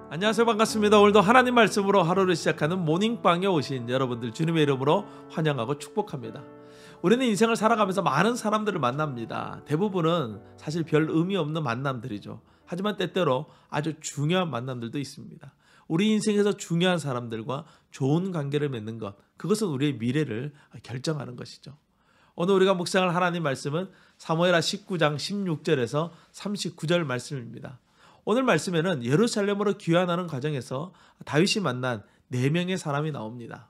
안녕하세요. 반갑습니다. 오늘도 하나님 말씀으로 하루를 시작하는 모닝방에 오신 여러분들 주님의 이름으로 환영하고 축복합니다. 우리는 인생을 살아가면서 많은 사람들을 만납니다. 대부분은 사실 별 의미 없는 만남들이죠. 하지만 때때로 아주 중요한 만남들도 있습니다. 우리 인생에서 중요한 사람들과 좋은 관계를 맺는 것, 그것은 우리의 미래를 결정하는 것이죠. 오늘 우리가 묵상할 하나님 말씀은 사무엘하 19장 16절에서 39절 말씀입니다. 오늘 말씀에는 예루살렘으로 귀환하는 과정에서 다윗이 만난 4명의 사람이 나옵니다.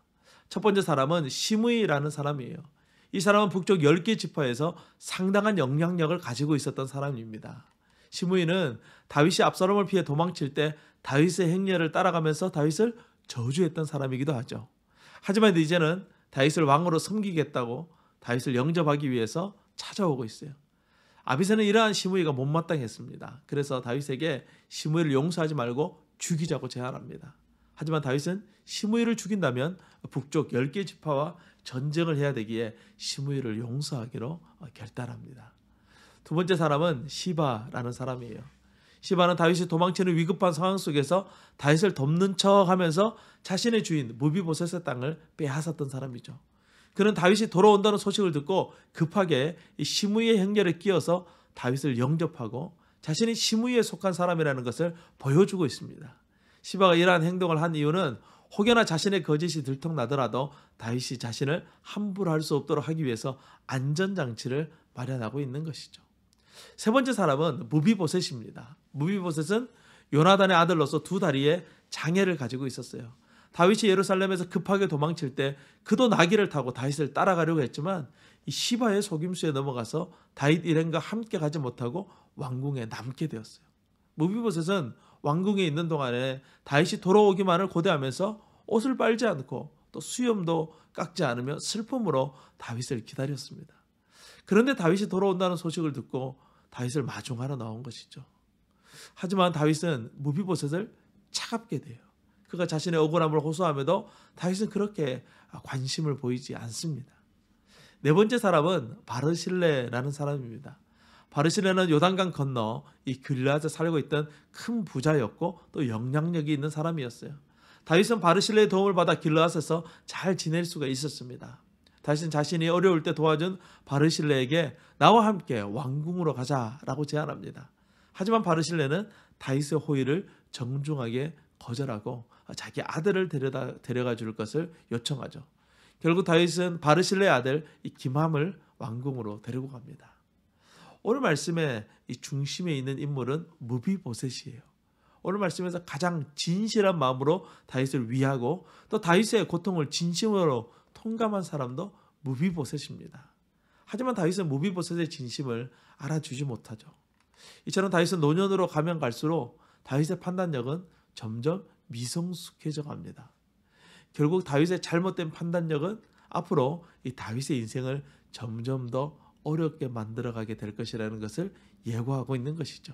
첫 번째 사람은 시므이라는 사람이에요. 이 사람은 북쪽 10개 지파에서 상당한 영향력을 가지고 있었던 사람입니다. 시므이는 다윗이 압살롬을 피해 도망칠 때 다윗의 행렬을 따라가면서 다윗을 저주했던 사람이기도 하죠. 하지만 이제는 다윗을 왕으로 섬기겠다고 다윗을 영접하기 위해서 찾아오고 있어요. 아비새는 이러한 시므이가 못마땅했습니다. 그래서 다윗에게 시므이를 용서하지 말고 죽이자고 제안합니다. 하지만 다윗은 시므이를 죽인다면 북쪽 10개 지파와 전쟁을 해야 되기에 시므이를 용서하기로 결단합니다. 두 번째 사람은 시바라는 사람이에요. 시바는 다윗이 도망치는 위급한 상황 속에서 다윗을 돕는 척하면서 자신의 주인 무비보셋의 땅을 빼앗았던 사람이죠. 그는 다윗이 돌아온다는 소식을 듣고 급하게 시므이의 행렬에 끼어서 다윗을 영접하고 자신이 시므이에 속한 사람이라는 것을 보여주고 있습니다. 시바가 이러한 행동을 한 이유는 혹여나 자신의 거짓이 들통나더라도 다윗이 자신을 함부로 할 수 없도록 하기 위해서 안전장치를 마련하고 있는 것이죠. 세 번째 사람은 무비보셋입니다. 무비보셋은 요나단의 아들로서 두 다리에 장애를 가지고 있었어요. 다윗이 예루살렘에서 급하게 도망칠 때 그도 나귀를 타고 다윗을 따라가려고 했지만 이 시바의 속임수에 넘어가서 다윗 일행과 함께 가지 못하고 왕궁에 남게 되었어요. 무비보셋은 왕궁에 있는 동안에 다윗이 돌아오기만을 고대하면서 옷을 빨지 않고 또 수염도 깎지 않으며 슬픔으로 다윗을 기다렸습니다. 그런데 다윗이 돌아온다는 소식을 듣고 다윗을 마중하러 나온 것이죠. 하지만 다윗은 무비보셋을 차갑게 돼요. 그가 자신의 억울함을 호소함에도 다윗은 그렇게 관심을 보이지 않습니다. 네 번째 사람은 바르실레라는 사람입니다. 바르실레는 요단강 건너 이 길르앗에 살고 있던 큰 부자였고 또 영향력이 있는 사람이었어요. 다윗은 바르실레의 도움을 받아 길르앗에서 잘 지낼 수가 있었습니다. 다윗은 자신이 어려울 때 도와준 바르실레에게 나와 함께 왕궁으로 가자라고 제안합니다. 하지만 바르실레는 다윗의 호의를 정중하게 거절하고 자기 아들을 데려가 줄 것을 요청하죠. 결국 다윗은 바르실레의 아들 김함을 왕궁으로 데리고 갑니다. 오늘 말씀의 이 중심에 있는 인물은 무비보셋이에요. 오늘 말씀에서 가장 진실한 마음으로 다윗을 위하고 또 다윗의 고통을 진심으로 통감한 사람도 무비보셋입니다. 하지만 다윗은 무비보셋의 진심을 알아주지 못하죠. 이처럼 다윗은 노년으로 가면 갈수록 다윗의 판단력은 점점 미성숙해져 갑니다. 결국 다윗의 잘못된 판단력은 앞으로 이 다윗의 인생을 점점 더 어렵게 만들어가게 될 것이라는 것을 예고하고 있는 것이죠.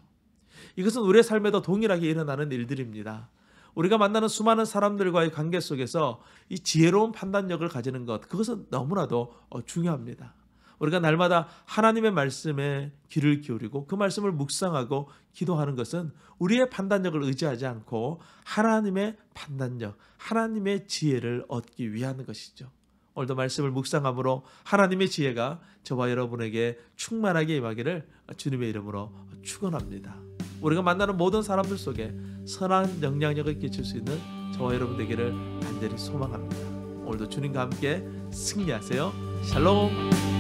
이것은 우리의 삶에도 동일하게 일어나는 일들입니다. 우리가 만나는 수많은 사람들과의 관계 속에서 이 지혜로운 판단력을 가지는 것, 그것은 너무나도 중요합니다. 우리가 날마다 하나님의 말씀에 귀를 기울이고 그 말씀을 묵상하고 기도하는 것은 우리의 판단력을 의지하지 않고 하나님의 판단력, 하나님의 지혜를 얻기 위한 것이죠. 오늘도 말씀을 묵상함으로 하나님의 지혜가 저와 여러분에게 충만하게 임하기를 주님의 이름으로 축원합니다. 우리가 만나는 모든 사람들 속에 선한 영향력을 끼칠 수 있는 저와 여러분 되기를 간절히 소망합니다. 오늘도 주님과 함께 승리하세요. 샬롬.